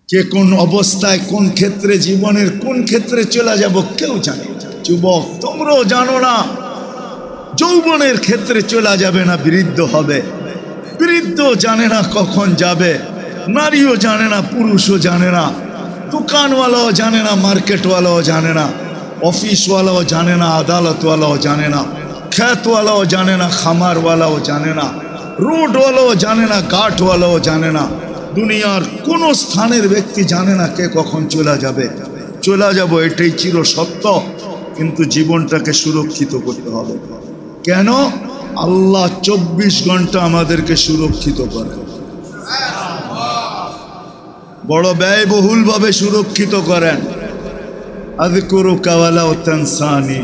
কে কোন অবস্থায় কোন ক্ষেত্রে জীবনের কোন ক্ষেত্রে চলে যাব কেউ জানে না। যুবক তোমরাও জানো না, যৌবনের ক্ষেত্রে চলে যাবে না বৃদ্ধ হবে, বৃদ্ধ জানে না কখন যাবে, নারীও জানে না, পুরুষও জানে না, দোকানওয়ালাও জানে না, মার্কেটওয়ালাও জানে না, অফিসওয়ালাও জানে না, আদালতওয়ালাও জানে না, খ্যাতওয়ালাও জানে না, খামারওয়ালাও জানে না, রোডওয়ালাও জানে না, ঘাটওয়ালাও জানে না, দুনিয়ার কোন স্থানের ব্যক্তি জানে না কে কখন চলে যাবে। চলে যাব এটাই চির সত্য, কিন্তু জীবনটাকে সুরক্ষিত করতে হবে। কেন? আল্লাহ 24 ঘন্টা আমাদেরকে সুরক্ষিত করে, বড় ব্যয়বহুল ভাবে সুরক্ষিত করেন। আযকুরুকা ওয়ালা তানসানি,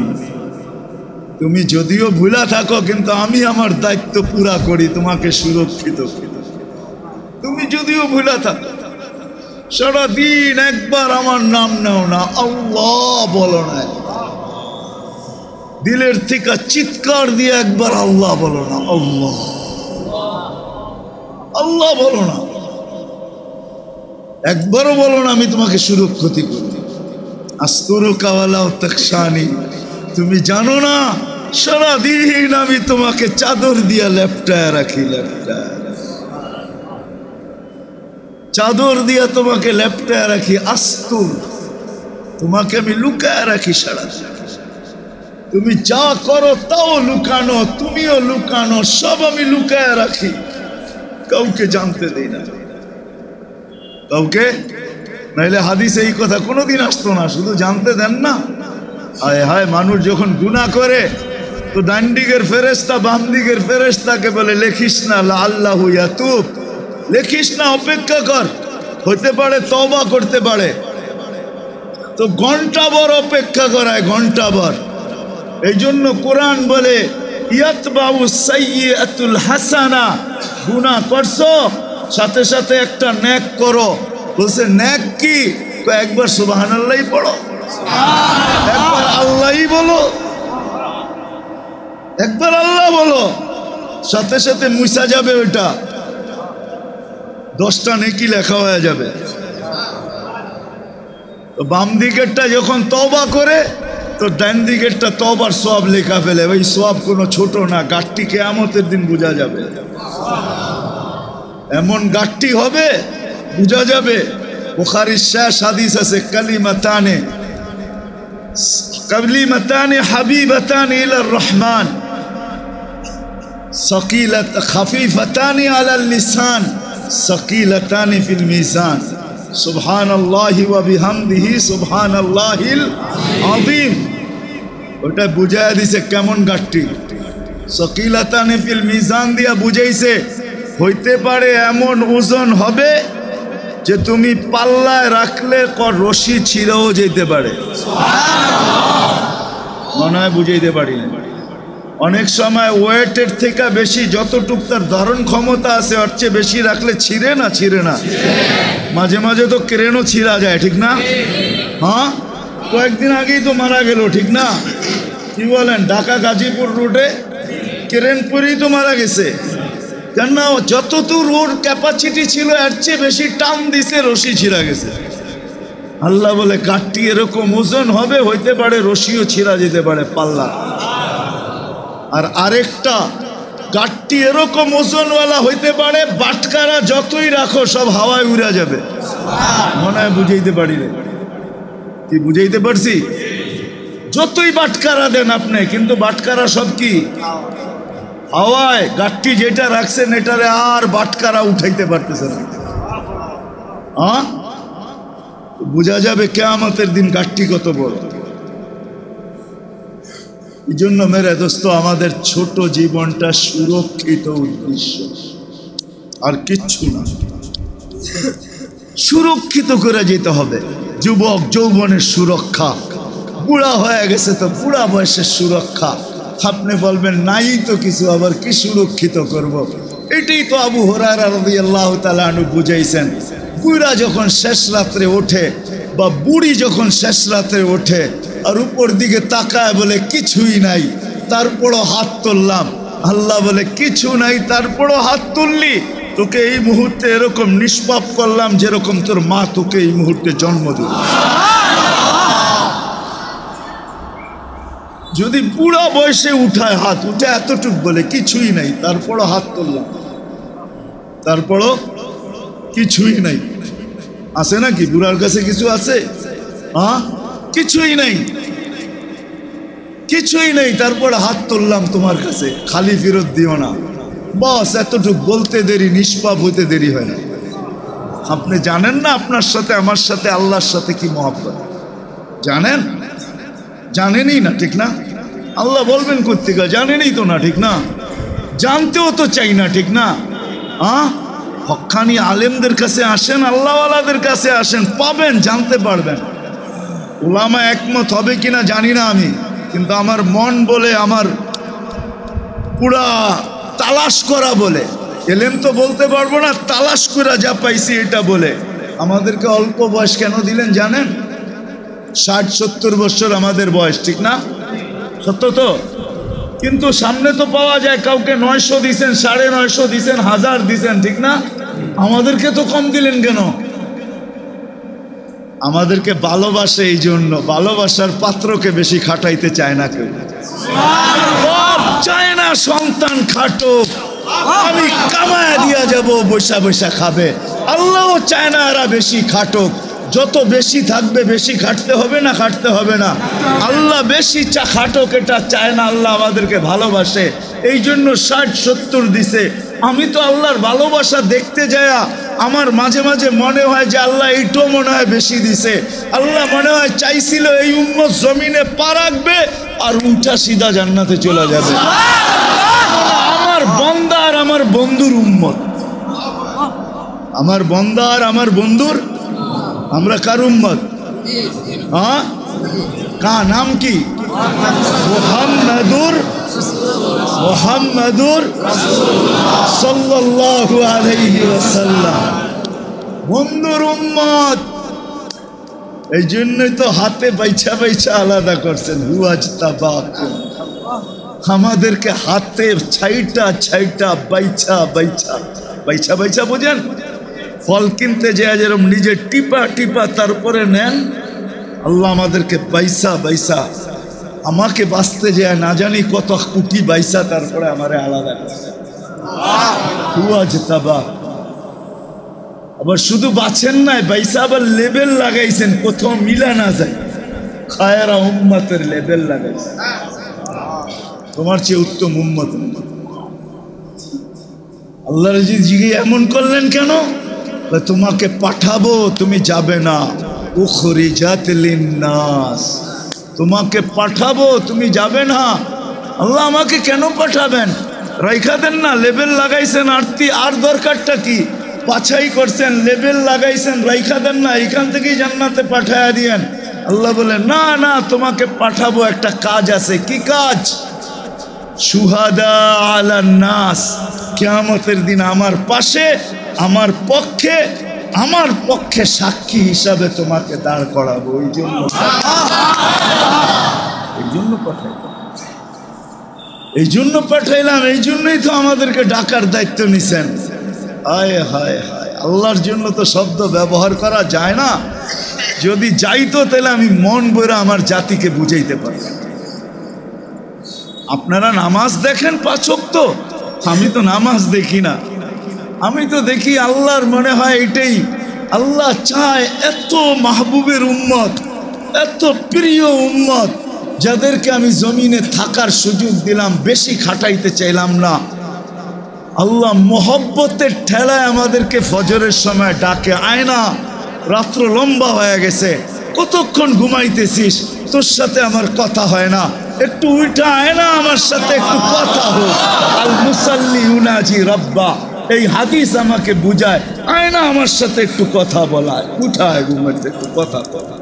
তুমি যদিও ভুলা থাকো কিন্তু আমি আমার দায়িত্ব পুরা করি তোমাকে সুরক্ষিত করি। তুমি যদিও ভুলা থাকো, সারাদিন একবার আমার নাম নাও না, আল্লাহ বলো না, দিলের থেকে চিৎকার দিয়ে একবার আল্লাহ বলো না, আল্লাহ আল্লাহ বলো না, একবারও বলো না আমি তোমাকে সুরক্ষিত করি। আস্তুরুকা ওয়ালা তাকশানি, তুমি জানো না সারাদিন আমি তোমাকে চাদর দিয়া লেপটায় রাখি, চাদর দিয়া তোমাকে লেপটায় রাখি, আস্তুর, তোমাকে আমি লুকায় রাখি সারা। তুমি যা করো তাও লুকানো, তুমিও লুকানো, সব আমি লুকায় রাখি, কাউকে জানতে দেই না, কাউকে। নাইলে হাদিসে এই কথা কোনোদিন আসতো না, শুধু জানতে দেন না। হায় হায়, মানুষ যখন গুনাহ করে তো ডান দিকের ফেরেশতা বাম দিকের ফেরেশতাকে বলে লেখিস না, লাআল্লাহু ইয়াতুব, লেখিস না, অপেক্ষা কর, হতে পারে তওবা করতে পারে। তো ঘন্টাভর অপেক্ষা করায়, ঘন্টাভর। এই জন্য কোরআন বলে ইয়াতবাউ সাইয়্যাতুল হাসানা, গুনাহ করছো সাথে সাথে একটা নেক করো। বলছে নেক কি? একবার সুবহানাল্লাহ পড়ো, একবার আল্লাহই বলো, একবার আল্লাহ বলো, সাথে সাথে মুছা যাবে, ওইটা 10টা নেকি লেখা হয়ে যাবে। তো বাম দিকেরটা যখন তওবা করে তো ডান দিকেরটা তওবার সওয়াব লেখা ফেলে। ওই সওয়াব কোনো ছোট না, গাঠটি কিয়ামতের দিন বোঝা যাবে, এমন গাঠটি হবে বোঝা যাবে। বুখারীর শেষ হাদিস আছে, কালিমাতানে হাবিবাতানি ইলার রহমান সাকিলাত খাফিফাতানি আলাল লিসান সাকিলাতানি ফিল মিজান সুবহানাল্লাহি ওয়া বিহামদিহি সুবহানাল্লাহিল আযীম। ওটা বুঝায়া দিছে কেমন গাঠটি। সাকিলাতানি ফিল মিজান দিয়া বুঝাইছে হইতে পারে এমন ওজন হবে যে তুমি পাল্লায় রাখলে রশি ছিঁড়েও যেতে পারে। মনে হয় বুঝাইতে পারি না। অনেক সময় ওয়েটের থেকে বেশি যতটুক তার ধারণ ক্ষমতা আছে ওর চেয়ে বেশি রাখলে ছিঁড়ে না, ছিঁড়ে না। মাঝে মাঝে তো ক্রেনও ছিঁড়া যায়, ঠিক না? হ্যাঁ, কয়েকদিন আগেই তো মারা গেল, ঠিক না? কি বলেন? ঢাকা গাজীপুর রোডে ক্রেন পরেই তো মারা গেছে। কেন? যতদূর ওর ক্যাপাসিটি ছিল এর চেয়ে বেশি টান দিছে, রশি ছিঁড়া গেছে। আল্লাহ বলে কাঠটি এরকম ওজন হবে, হইতে পারে রশিও ছিঁড়া যেতে পারে পাল্লা। আর আরেকটা কাঠটি এরকম ওজনওয়ালা হইতে পারে বাটকারা যতই রাখো সব হাওয়ায় উড়া যাবে। মনে হয় বুঝাইতে পারি না, কি বুঝাইতে পারছি? যতই বাটকারা দেন আপনি, কিন্তু বাটকারা সব কি হাওয়ায়। গাঠটি যেটা রাখছেন এটারে আর বাটকারা উঠাইতে পারতেছে না। হ্যাঁ, বোঝা যাবে কিয়ামতের দিন গাঠটি কত বড়। এই জন্য মেরে দোস্ত, আমাদের ছোট জীবনটা সুরক্ষিত উদ্দেশ্য, আর কিচ্ছু না। সুরক্ষিত করে যেতে হবে। যুবক যৌবনের সুরক্ষা, বুড়া হয়ে গেছে তো বুড়া বয়সের সুরক্ষা। আপনি বলবেন নাই তো কিছু, আবার কি সুরক্ষিত করব? এটাই তো আবু হুরায়রা রাদিয়াল্লাহু তাআলা আনহু বুঝাইছেন। বুড়া যখন শেষ রাত্রে ওঠে বা বুড়ি যখন শেষ রাত্রে ওঠে আর উপর দিকে তাকায় বলে কিছুই নাই, তারপরও হাত তুললাম, আল্লাহ বলে কিছু নাই তারপরও হাত তুললি, তোকে এই মুহূর্তে এরকম নিষ্পাপ করলাম যেরকম তোর মা তোকে এই মুহূর্তে জন্ম দিল। যদি বুড়া বয়সে উঠায় হাত, উঠে এতটুক বলে কিছুই নাই, তারপরও হাত তুললাম, তারপরও কিছুই নাই। আছে নাকি বুড়ার কাছে কিছু আছে? হ্যাঁ, কিছুই নাই, কিছুই নেই, তারপর হাত তুললাম তোমার কাছে, খালি ফেরত দিও না। বস, এতটুক বলতে দেরি, নিষ্পাপ হইতে দেরি হয় না। আপনি জানেন না আপনার সাথে আমার সাথে আল্লাহর সাথে কি মহব্বত? জানেন? জানেনই না, ঠিক না? আল্লাহ বলবেন কোত্থেকে? জানেনই তো না, ঠিক না? জানতেও তো চাই না, ঠিক না? হ্যাঁ, হক্কানি আলেমদের কাছে আসেন, আল্লাহওয়ালাদের কাছে আসেন, পাবেন, জানতে পারবেন। উলামা একমত হবে কিনা জানি না আমি, কিন্তু আমার মন বলে, আমার পুরা তালাশ করা বলে, এলেম তো বলতে পারবো না, তালাশ করা যা পাইছি এটা বলে। আমাদেরকে অল্প বয়স কেন দিলেন জানেন? 60-70 বছর আমাদের বয়স, ঠিক না? সত্য তো? কিন্তু সামনে তো পাওয়া যায় কাউকে 900 দিছেন, 950 দিছেন, 1000 দিছেন, ঠিক না? আমাদেরকে তো কম দিলেন কেন? আমাদেরকে ভালোবাসে, এই জন্য ভালোবাসার পাত্রকে বেশি খাটাইতে চায় না কেউ। চায় না সন্তান খাটো, আমি কামায়া দিয়া যাব, বৈশা বৈশা খাবে। আল্লাহও চায় না এরা বেশি খাটুক, যত বেশি থাকবে বেশি খাটতে হবে না, খাটতে হবে না। আল্লাহ বেশি খাটুক এটা চায় না, আল্লাহ আমাদেরকে ভালোবাসে, এই জন্য 60-70 দিছে। আমি তো আল্লাহর ভালোবাসা দেখতে যায়া আমার মাঝে মাঝে মনে হয় যে আল্লাহ এইটাও মনে হয় বেশি দিছে। আল্লাহ মনে হয় চাইছিল এই উম্মত জমিনে পা রাখবে আর উল্টা সিধা জান্নাতে চলে যাবে। আমার বন্দা আর আমার বন্ধুর উম্মত, আমার বন্দা আর আমার বন্ধুর, আমরা কার উম্মত? হ্যাঁ, কা নাম কি? মুহাম্মাদুর সাল্লাল্লাহু আলাইহি ওয়াসাল্লাম, বন্ধুর উম্মত। এই জন্যই তো হাতে বাইছা বাইছা আলাদা করছেন। হুয়াজতাবাকুম, আমাদেরকে হাতে ছাইটা ছাইটা বাইছা বাইছা বাইছা বাইছা, বোঝেন? ফল কিনতে যায় যেরকম নিজে টিপা টিপা তারপরে নেন, আল্লাহ আমাদেরকে বাইসা বাইসা, আমাকে বাঁচতে যায় না জানি কত কুটি বাইসা তারপরে আমারে আলাদা করছে। আবার শুধু বাঁচেন নাই, বাইসা আবার লেবেল লাগাইছেন, কোথাও মিলা না যায়, খায়রা উম্মতের লেবেল লাগাইছেন, তোমার চেয়ে উত্তম উম্মত। আল্লাহ জিগে এমন করলেন কেন? তোমাকে পাঠাবো, তুমি যাবে না। উখরিজাত লিন্নাস, তোমাকে পাঠাবো, তুমি যাবে না। আল্লাহ আমাকে কেন পাঠাবেন? রাইখা দেন না, লেবেল লাগাইছেন, আরতি আর দরকারটা কি? বাছাই করছেন, লেবেল লাগাইছেন, রাইখা দেন না, এখান থেকেই জান্নাতে পাঠায়া দিয়েন। আল্লাহ বলেন না না, তোমাকে পাঠাবো, একটা কাজ আছে। কি কাজ? শুহাদা আলান নাস, কিয়ামতের দিন আমার পাশে, আমার পক্ষে সাক্ষী হিসাবে তোমাকে দাঁড় করাবো। এই জন্য পাঠাইলাম, এই জন্যই তো আমাদেরকে ডাকার দায়িত্ব নিছেন। হায় হায় হায়, আল্লাহর জন্য তো শব্দ ব্যবহার করা যায় না। যদি যাইতো তাহলে আমি মন বইরা আমার জাতিকে বুঝাইতে পারতাম। আপনারা নামাজ দেখেন 5 ওয়াক্ত, আমি তো নামাজ দেখি না। আমি তো দেখি আল্লাহর মনে হয় এটাই, আল্লাহ চায় এত মাহবুবের উম্মত, এত প্রিয় উম্মত, যাদেরকে আমি জমিনে থাকার সুযোগ দিলাম, বেশি খাটাইতে চাইলাম না। আল্লাহ মোহব্বতের ঠেলায় আমাদেরকে ফজরের সময় ডাকে, আয় না, রাত্র লম্বা হয়ে গেছে, কতক্ষণ ঘুমাইতেছিস, তোর সাথে আমার কথা হয় না, একটু উঠা আয় না, আমার সাথে একটু কথা হোক। আল মুসাল্লি ইউনাজি রাব্বা, এই হাদিস আমাকে বুঝায়, আয় না আমার সাথে একটু কথা বলায়, উঠায় ঘুমাইতে, একটু কথা বলা।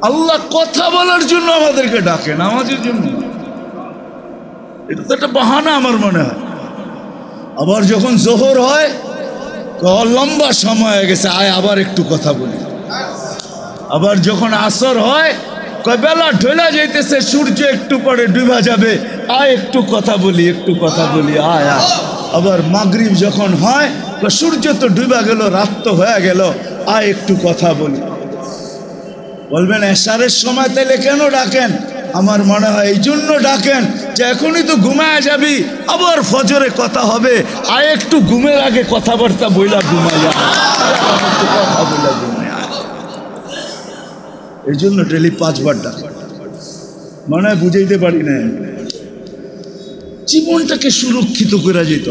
আল্লাহ কথা বলার জন্য আমাদেরকে ডাকে, নামাজের জন্য। এটা তো একটা বাহানা আমার মনে হয়। আবার যখন জোহর হয়, লম্বা সময় হয়ে গেছে, আয় আবার একটু কথা বলি। আবার যখন আসর হয়, বেলা ঢোলা যাইতেছে, সূর্য একটু পরে ডুবা যাবে, আয় একটু কথা বলি, একটু কথা বলি, আয় আয়। আবার মাগরিব যখন হয়, সূর্য তো ডুবা গেল, রাত তো হয়ে গেল, আয় একটু কথা বলি। বলবেন এশারের সময় তাইলে কেন ডাকেন? আমার মনে হয় এই জন্য ডাকেন যে এখনই তো ঘুমায় যাবি, আবার ফজরে কথা হবে, আয় একটু ঘুমের আগে কথাবার্তা বইলা ঘুমায় যা, কথা বইলা ঘুমায়। এই জন্য ডেলি 5 বার ডাকেন। মনে হয় বুঝাইতে পারি না। জীবনটাকে সুরক্ষিত করে যেত,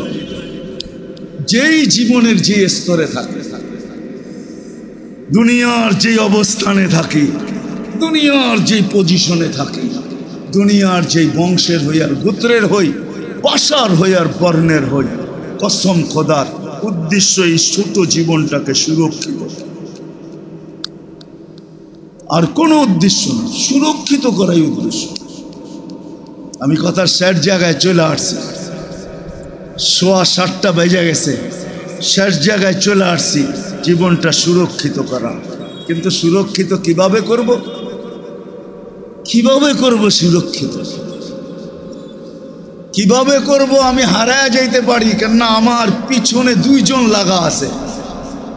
যেই জীবনের যে স্তরে থাকে, দুনিয়ার যে অবস্থানে থাকি, দুনিয়ার যে পজিশনে থাকি, দুনিয়ার যে বংশের হই আর গোত্রের হই, ভাষার হই আর বর্ণের হই, কসম খোদার উদ্দেশ্য এই ছোট জীবনটাকে সুরক্ষিত, আর কোনো উদ্দেশ্য না, সুরক্ষিত করাই উদ্দেশ্য। আমি কথার শেষ জায়গায় চলে আসছি, 7:15 বেজে গেছে, শেষ জায়গায় চলে আসছি, জীবনটা সুরক্ষিত করা। কিন্তু সুরক্ষিত কিভাবে করব? কিভাবে করব সুরক্ষিত? কিভাবে করব? আমি হারায় যাইতে পারি, কেননা আমার পিছনে 2 জন লাগা আছে।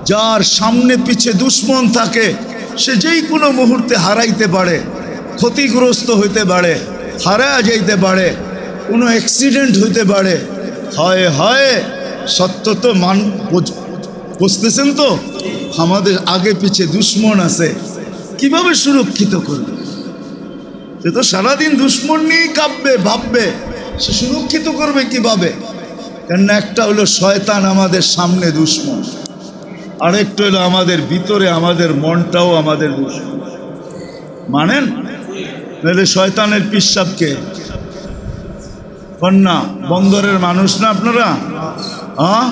যার সামনে পিছে দুশ্মন থাকে সে যেই কোনো মুহূর্তে হারাইতে পারে, ক্ষতিগ্রস্ত হইতে পারে, হারায় যাইতে পারে, কোনো অ্যাক্সিডেন্ট হইতে পারে। হয় হয় সত্য তো বুঝতেছেন তো, আমাদের আগে পিছে দুশ্মন আছে, কিভাবে সুরক্ষিত করবে? সে তো সারাদিন দুশ্মন নিয়েই কাঁপবে, ভাববে, সে সুরক্ষিত করবে কিভাবে? কেননা একটা হলো শয়তান আমাদের সামনে দুশ্মন, আরেকটা হলো আমাদের ভিতরে আমাদের মনটাও আমাদের দুশ্মন। মানেন? নাহলে শয়তানের পিশাবকে কন্যা বন্দরের মানুষ না আপনারা? হ্যাঁ,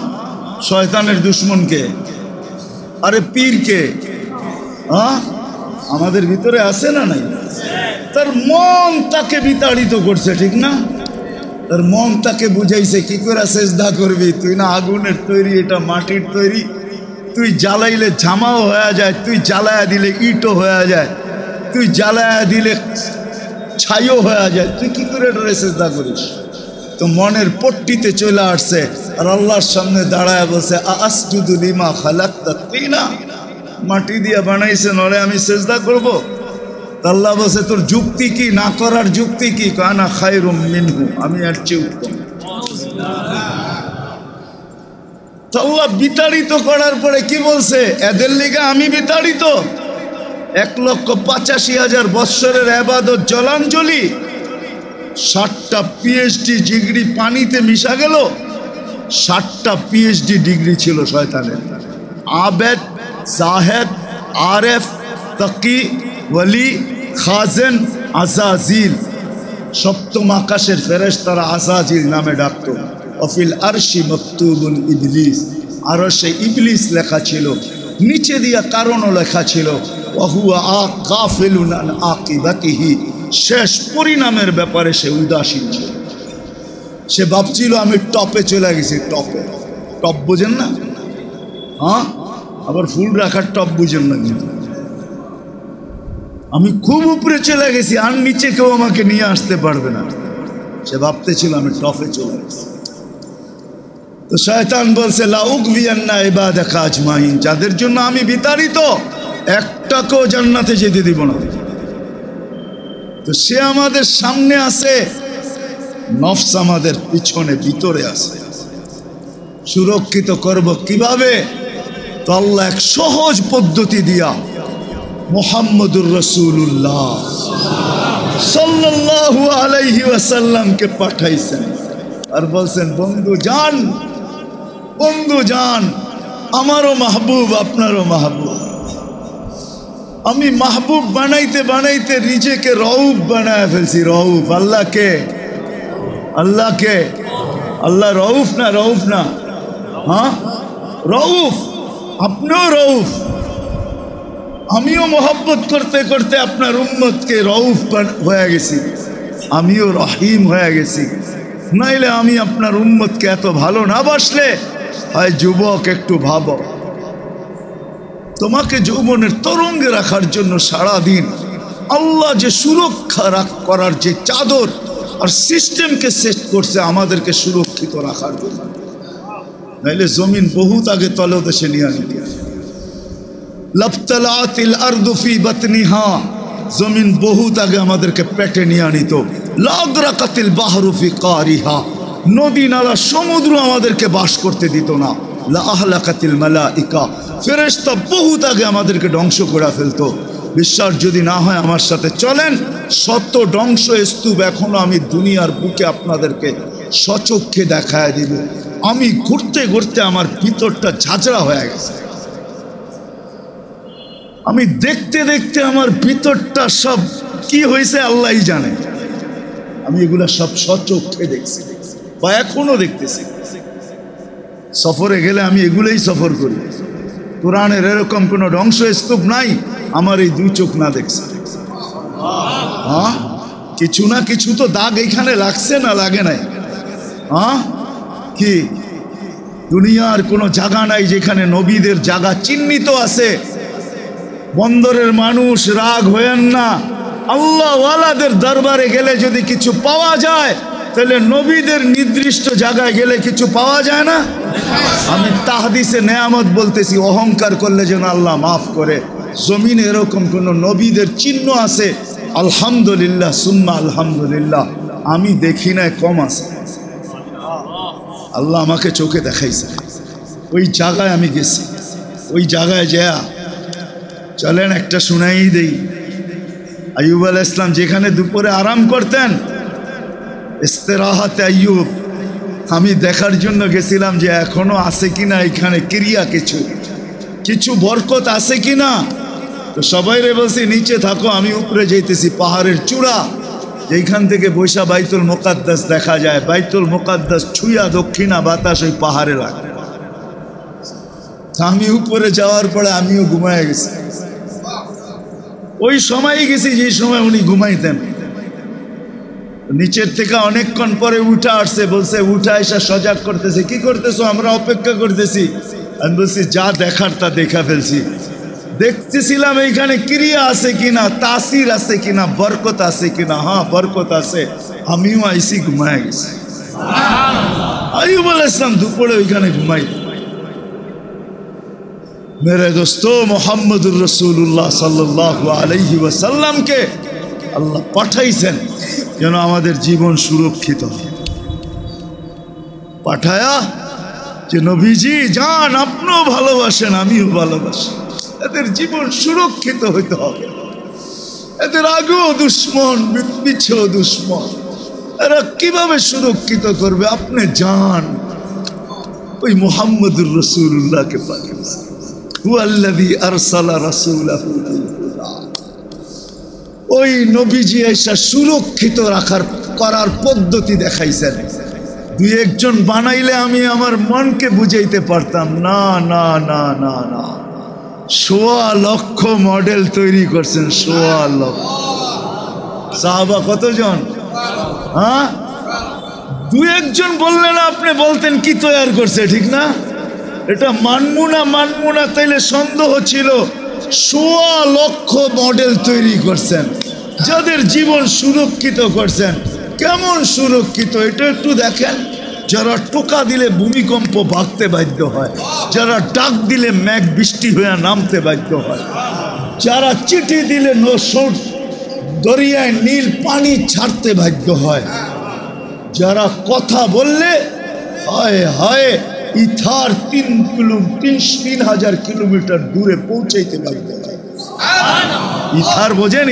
শয়তানের দুশ্মনকে, আরে পীরকে, হ্যাঁ আমাদের ভিতরে আছে না নাই? তার মন তাকে বিতাড়িত করছে, ঠিক না? তার মন তাকে বুঝাইছে কি করে সেজদা করবি, তুই না আগুনের তৈরি, এটা মাটির তৈরি, তুই জ্বালাইলে ঝামাও হয়ে যায়, তুই জ্বালায়া দিলে ইটও হয়ে যায়, তুই জ্বালায়া দিলে ছাইও হয়ে যায়, তুই কি করে এটা সেজদা করিস? তো মনের পট্টিতে চলে আসছে, আর আল্লাহর সামনে দাঁড়ায় বলছে আসজুদু লিমা খালাকতা তিনা, মাটি দিয়ে বানাইছেন ওরে আমি সেজদা করব? আল্লাহ বলছে তোর যুক্তি কি, না করার যুক্তি কি? আনা খায়রুম মিনহু, আমি আর চেয়ে উত্তম। তো আল্লাহ বিতাড়িত করার পরে কি বলছে? এদের লিগে আমি বিতাড়িত। 1,85,000 বৎসরের ইবাদত জলাঞ্জলি, 60টা PhD ডিগ্রি পানিতে মিশা গেল। 60টা PhD ডিগ্রি ছিল শয়তানের। আবেদ, জাহেদ, আরেফ, তাকি, ওয়ালি, খাজেন, আজাজিল, সপ্তম আকাশের ফেরেশতারা আজাজিল নামে ডাকত। অফিল আরশি মকতুবুন ইবলিস, আরশে ইবলিস লেখা ছিল, নিচে দিয়া কারণও লেখা ছিল ওয়াহুয়া গাফিলুন আন আকিবাতিহি, শেষ পরিণামের ব্যাপারে সে উদাসীন ছিল। সে ভাবছিল আমি টপে চলে গেছি, টপে। টপ বুঝেন না? হ্যাঁ, আবার ফুল রাখার টপ বুঝেন না? কিন্তু আমি খুব উপরে চলে গেছি, আর নিচে কেউ আমাকে নিয়ে আসতে পারবে না। সে ভাবতেছিল আমি টপে চলে গেছি। তো শয়তান বলছে লা উগবিয়ান্না ইবাদাকা আজমাইন, যাদের জন্য আমি বিতাড়িত, একটাকেও জান্নাতে যেতে দিব না। তো সে আমাদের সামনে আছে, নফস আমাদের পিছনে ভিতরে আছে। সুরক্ষিত করব কিভাবে? তো আল্লাহ এক সহজ পদ্ধতি দিয়া মুহাম্মদুর রাসূলুল্লাহ সাল্লাল্লাহু আলাইহি ওয়াসাল্লামকে পাঠাইছেন, আর বলছেন বন্ধু যান, বন্ধু যান, আমারও মাহবুব আপনারও মাহবুব। আমি মাহবুব বানাইতে বানাইতে নিজেকে রউফ বানায় ফেলছি। রউফ আল্লাহকে, আল্লাহকে, আল্লাহ রউফ না, রউফ না, হ্যাঁ রউফ, আপনিও রউফ। আমিও মোহব্বত করতে করতে আপনার উম্মতকে রউফ হয়ে গেছি, আমিও রহিম হয়ে গেছি। নাইলে আমি আপনার উম্মতকে এত ভালো না বাসলে হয়। যুবক একটু ভাবো, তোমাকে যৌবনের তরঙ্গে রাখার জন্য সারাদিন আল্লাহ যে সুরক্ষা করার যে চাদর আর সিস্টেমকে সেট করছে আমাদেরকে সুরক্ষিত রাখার জন্য। নাইলে জমিন বহুত আগে তলদেশে নিয়ে আনিত। লাবতালাতিল আরদু ফি বাতনিহা, জমিন বহুত আগে আমাদেরকে পেটে নিয়ে আনিত। লাগরাকাতিল বাহরু ফি কারিহা, নদী নালা সমুদ্র আমাদেরকে বাস করতে দিত না। লা আহলাকাতিল মালাইকা, ফেরেশতা বহুত আগে আমাদেরকে ধ্বংস করে ফেলতো। বিশ্বাস যদি না হয় আমার সাথে চলেন, শত ধ্বংস স্তূপ এখনো আমি দুনিয়ার বুকে আপনাদেরকে সচক্ষে দেখায় দিব। আমি ঘুরতে ঘুরতে আমার ভিতরটা ঝাঁঝরা হয়ে গেছে। আমি দেখতে দেখতে আমার ভিতরটা সব কি হয়েছে আল্লাহই জানে। আমি এগুলা সব সচক্ষে দেখছি বা এখনো দেখতেছি। সফরে গেলে আমি এগুলোই সফর করি। কোরআনের এরকম কোনো ধ্বংসস্তূপ নাই আমার এই দুই চোখ না দেখছে। হ্যাঁ, কিছু না কিছু তো দাগ এখানে লাগছে না লাগে নাই? হ্যাঁ, কি দুনিয়ার কোনো জায়গা নাই যেখানে নবীদের জায়গা চিহ্নিত আছে? বন্দরের মানুষ রাগ হয়েন না, আল্লাহ ওয়ালাদের দরবারে গেলে যদি কিছু পাওয়া যায় তাহলে নবীদের নির্দিষ্ট জায়গায় গেলে কিছু পাওয়া যায় না? আমি তাহদিসে নেয়ামত বলতেছি, অহংকার করলে যেন আল্লাহ মাফ করে। জমিনে এরকম কোন নবীদের চিহ্ন আছে আলহামদুলিল্লাহ সুম্মা আলহামদুলিল্লাহ আমি দেখি না, কম আছে। আল্লাহ আমাকে চোখে দেখাইছে, ওই জায়গায় আমি গেছি। ওই জায়গায় যা চলেন একটা শুনাই দেই। আইয়ুব আলাইহিস সালাম যেখানে দুপুরে আরাম করতেন, ইস্তেরাহাতে আইয়ুব, আমি দেখার জন্য গেছিলাম যে এখনো আছে কিনা এখানে ক্রিয়া, কিছু বরকত আছে কিনা। তো সবাই রে বলছি নিচে থাকো, আমি উপরে যাইতেছি পাহাড়ের চূড়া, যেখান থেকে বৈশা বাইতুল মুকাদ্দাস দেখা যায়। বাইতুল মুকাদ্দাস ছুঁয়া দক্ষিণা বাতাস ওই পাহাড়ে লাগে। আমি উপরে যাওয়ার পরে আমিও ঘুমায় গেছি। ওই সময়ই গেছি যে সময় উনি ঘুমাইতেন। নিচের থেকে অনেকক্ষণ পরে উঠা আসছে, বলছে উঠা এসে সজাগ করতেছে, কি করতেছো? আমরা অপেক্ষা করতেছি। আমি বলছি যা দেখার তা দেখা ফেলছি। দেখতেছিলাম এইখানে ক্রিয়া আছে কিনা, তাসির আছে কিনা, বরকত আছে কিনা। হ্যাঁ বরকত আছে। আমিও আইসি, ঘুমায় গেছি। আইয়ুব আলাইহিস সালাম দুপুরে ওইখানে ঘুমাই। মেরে দোস্তো, মুহাম্মদুর রাসূলুল্লাহ সাল্লাল্লাহু আলাইহি ওয়াসাল্লামকে আল্লাহ পাঠাইছেন যেন আমাদের জীবন সুরক্ষিত। পাঠায়া যে নবীজি যান, আপনিও ভালোবাসেন আমিও ভালোবাসি, এদের জীবন সুরক্ষিত হইতে হবে। এদের আগেও দুশ্মন, পিছেও দুশ্মন, এরা কিভাবে সুরক্ষিত করবে? আপনি যান, ওই মুহাম্মদুর রাসূলুল্লাহকে পাঠিয়েছেন। হুয়াল্লাযী আরসালা রাসূলাহু বিল হুদা। ওই নবীজি এসে সুরক্ষিত করার পদ্ধতি দেখাইছেন। দুই একজন বানাইলে আমি আমার মনকে বুঝাইতে পারতাম না। না না না না, ১৬ লক্ষ মডেল তৈরি করছেন। ১৬ লক্ষ। সাহাবা কতজন? হ্যাঁ, দুই একজন বললে না আপনি বলতেন কি তৈরি করছে, ঠিক না? এটা মানবো না তাইলে সন্দেহ ছিল। ১৬ লক্ষ মডেল তৈরি করছেন, যাদের জীবন সুরক্ষিত করছেন। কেমন সুরক্ষিত এটা একটু দেখেন। যারা টোকা দিলে ভূমিকম্প ভাগতে বাধ্য হয়, যারা ডাক দিলে মেঘ বৃষ্টি হয়ে নামতে বাধ্য হয়, যারা চিঠি দিলে দরিয়ায় নীল পানি ছাড়তে বাধ্য হয়, যারা কথা বললে হায় হায় ইথার ৩,০০০ কিলোমিটার দূরে পৌঁছাইতে বাধ্য হয়। ইথার বোঝেন?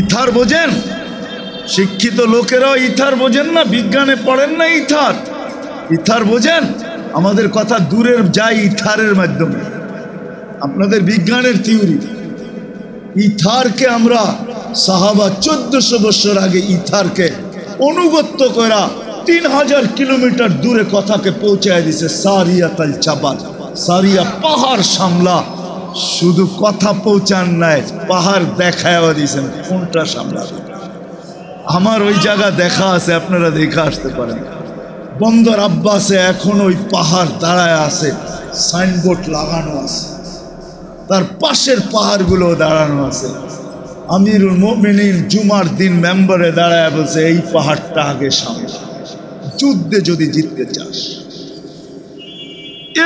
ইথার বোঝেন? শিক্ষিত লোকেরাও ইথার বোঝেন না, বিজ্ঞানে পড়েন না। ইথার বোঝেন? আমাদের কথা দূরের যায় ইথারের মাধ্যমে। আপনাদের বিজ্ঞানের থিওরি। ইথারকে আমরা সাহাবা ১৪০০ বছর আগে ইথারকে অনুগত্য করা ৩,০০০ কিলোমিটার দূরে কথাকে পৌঁছায় দিছে। সারিয়াতাল জাবাল, সারিয়া পাহাড় সামলা। শুধু কথা পৌঁছান নাই, পাহাড় দেখায়ও দিয়েছেন কোনটা সামলাবে। আমার ওই জায়গা দেখা আছে, আপনারা দেখে আসতে পারেন। বন্দর আব্বাসে এখন ওই পাহাড় দাঁড়ায় আছে, সাইনবোর্ড লাগানো আছে, তার পাশের পাহাড়গুলো দাঁড়ানো আছে। আমিরুল মুমিনিন জুমার দিন মেম্বারে দাঁড়ায় বলছে এই পাহাড়টা আগে সামলা। যুদ্ধে যদি জিততে চাস।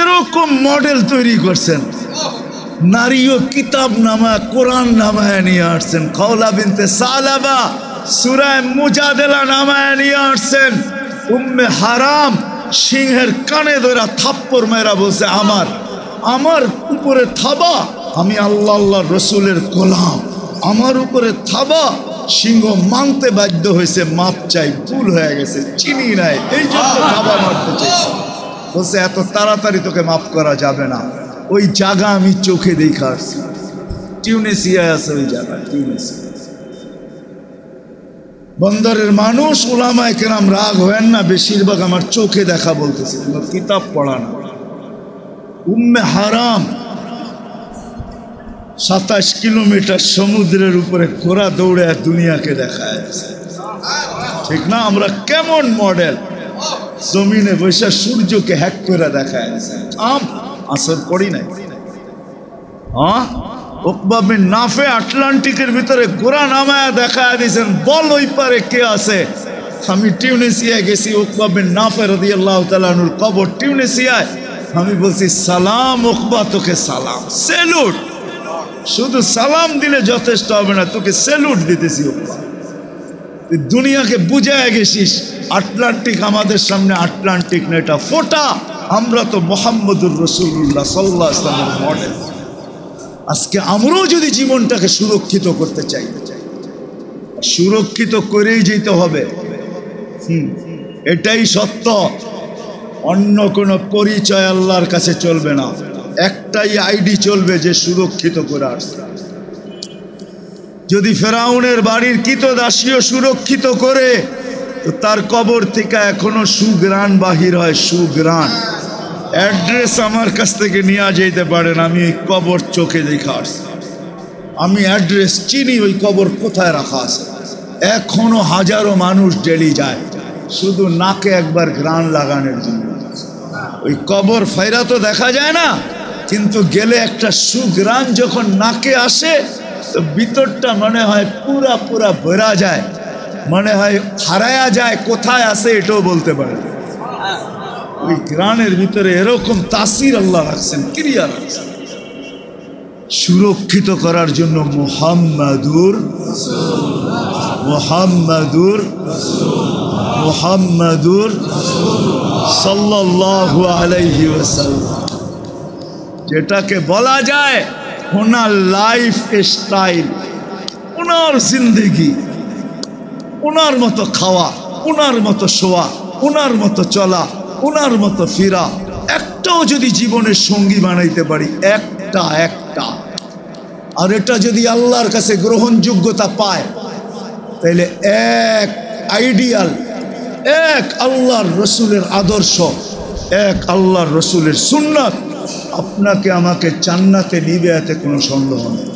এরকম মডেল তৈরি করছেন। নারীও কিতাব নামায় কোরআন নামায় নিয়ে আসছেন। খাওলা বিনতে সালাবা সূরা মুজাদালা নামায় নিয়ে আসছেন। উম্মে হারাম সিংহের কানে ধরে থাপ্পড় মেরা বলছে আমার উপরে থাবা, আমি আল্লাহর রসুলের গোলাম, আমার উপরে থাবা। সিংহ মানতে বাধ্য হয়েছে, মাপ চাই, ভুল হয়ে গেছে, চিনি নাই, এই জন্য থাবা মারতে চাইছে। বলছে এত তাড়াতাড়ি তোকে মাফ করা যাবে না। ওই জায়গা আমি চোখে দেখা আসছি, টিউনিসিয়ায় আছে ওই জায়গা, টিউনিসিয়া। বন্দরের মানুষ উলামায়ে কেরাম রাগ হয়েন না, বেশিরভাগ আমার চোখে দেখা বলতেছে, কিতাব পড়া না। উম্মে হারাম 27 কিলোমিটার সমুদ্রের উপরে ঘোড়া দৌড়ে দুনিয়াকে দেখায়, ঠিক না? আমরা কেমন মডেল, জমিনে বসে সূর্যকে হ্যাক করে দেখায় আসর করি নাই। হ্যাঁ, উকবা বিন নাফে আটলান্টিকের ভিতরে ঘোড়া নামায়া দেখায় দিয়েছেন, বল ওই পারে কে আছে। আমি টিউনিসিয়ায় গেছি, উকবা বিন নাফে রাদিয়াল্লাহু তাআলা আনহুর কবর টিউনিসিয়ায়। আমি বলছি সালাম উকবা, তোকে সালাম, স্যালুট। শুধু সালাম দিলে যথেষ্ট হবে না, তোকে স্যালুট দিতেছি উকবা। তুই দুনিয়াকে বুঝায় গেছিস আটলান্টিক আমাদের সামনে আটলান্টিক না, এটা ফোটা। আমরা তো মুহাম্মদুর রাসূলুল্লাহ সাল্লাল্লাহু আলাইহি ওয়াসাল্লামের মডেল। আজকে আমরাও যদি জীবনটাকে সুরক্ষিত করতে চাই, সুরক্ষিত করেই যেতে হবে। এটাই সত্য, অন্য কোনো পরিচয় আল্লাহর কাছে চলবে না। একটাই আইডি চলবে যে সুরক্ষিত করে আসছে। যদি ফেরাউনের বাড়ির কৃতদাসীও সুরক্ষিত করে, তো তার কবর থেকে এখনো সুগ্রাণ বাহির হয়, সুগ্রাণ। অ্যাড্রেস আমার কাছ থেকে নিয়ে যেতে পারেন, আমি এই কবর চোখে দেখা আসছি, আমি অ্যাড্রেস চিনি, ওই কবর কোথায় রাখা আছে। এখনো হাজারো মানুষ ডেলি যায় শুধু নাকে একবার ঘ্রাণ লাগানোর জন্য। ওই কবর ফাইরা তো দেখা যায় না, কিন্তু গেলে একটা সুগ্রাণ যখন নাকে আসে, তো ভিতরটা মনে হয় পুরা পুরা ভরা যায়, মনে হয় হারায়া যায়, কোথায় আছে এটাও বলতে পারে। ওই গ্রানের ভিতরে এরকম তাসির আল্লাহ রাখছেন, ক্রিয়া রাখছেন। সুরক্ষিত করার জন্য মুহাম্মাদুর সাল্লাল্লাহু আলাইহি ওয়াসাল্লাম, যেটাকে বলা যায় ওনার লাইফ স্টাইল, ওনার জিন্দেগি, ওনার মতো খাওয়া, ওনার মতো শোয়া, ওনার মতো চলা, ওনার মতো ফিরা। একটাও যদি জীবনের সঙ্গী বানাইতে পারি, একটা, আর এটা যদি আল্লাহর কাছে গ্রহণযোগ্যতা পায়, তাইলে এক আইডিয়াল, এক আল্লাহর রসুলের আদর্শ, এক আল্লাহর রসুলের সুন্নাত আপনাকে আমাকে জান্নাতে নিবে, এতে কোনো সন্দেহ নেই।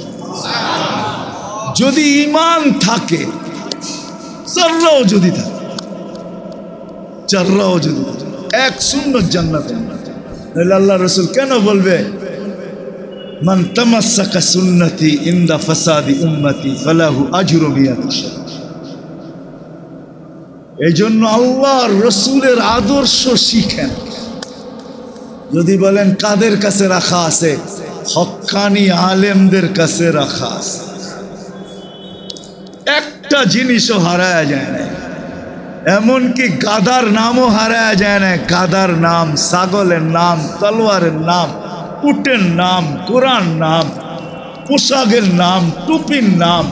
যদি ঈমান থাকে, চাররাও যদি থাকে, এক সুন্নত জান্নাতে, তাহলে আল্লাহ রসুল কেন বলবে মান তামাসসাকা সুন্নতি ইনদা ফাসাদি উম্মতি ফালাহু আজরু মিয়াতি শাহর। এই জন্য আল্লাহর রসুলের আদর্শ শিখেন। যদি বলেন কাদের কাছে রাখা আছে, হক্কানি আলেমদের কাছে রাখা আছে। একটা জিনিসও হারায়া যায় না, এমনকি গাদার নামও হারায়া যায় না। গাদার নাম, ছাগলের নাম, তলোয়ারের নাম, উটের নাম, কোরআন নাম, পোশাকের নাম, টুপির নাম,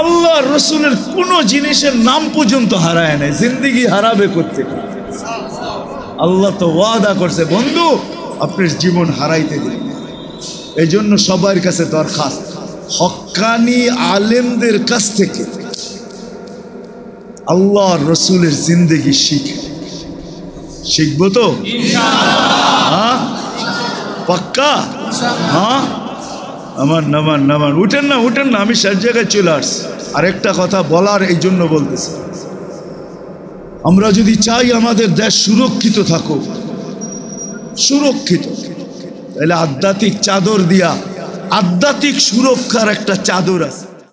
আল্লাহ রসুলের কোনো জিনিসের নাম পর্যন্ত হারায় নাই। জিন্দিগি হারাবে করতে, আল্লাহ তো ওয়াদা করছে বন্ধু আপনার জীবন হারাইতে দিন। এই জন্য সবার কাছে দরখাস্ত, হক্কানি আলেমদের কাছ থেকে আল্লাহ রসুলের জিন্দেগি শিখবো তো হ্যাঁ, পাক্কা হ্যাঁ। নামান উঠেন না, আমি শেষ জায়গায় চলে আসছি। আরেকটা কথা বলার এই জন্য বলতেছি, আমরা যদি চাই আমাদের দেশ সুরক্ষিত থাকুক, সুরক্ষিত, তাহলে আধ্যাত্মিক চাদর দিয়া, আধ্যাত্মিক সুরক্ষার একটা চাদর আছে।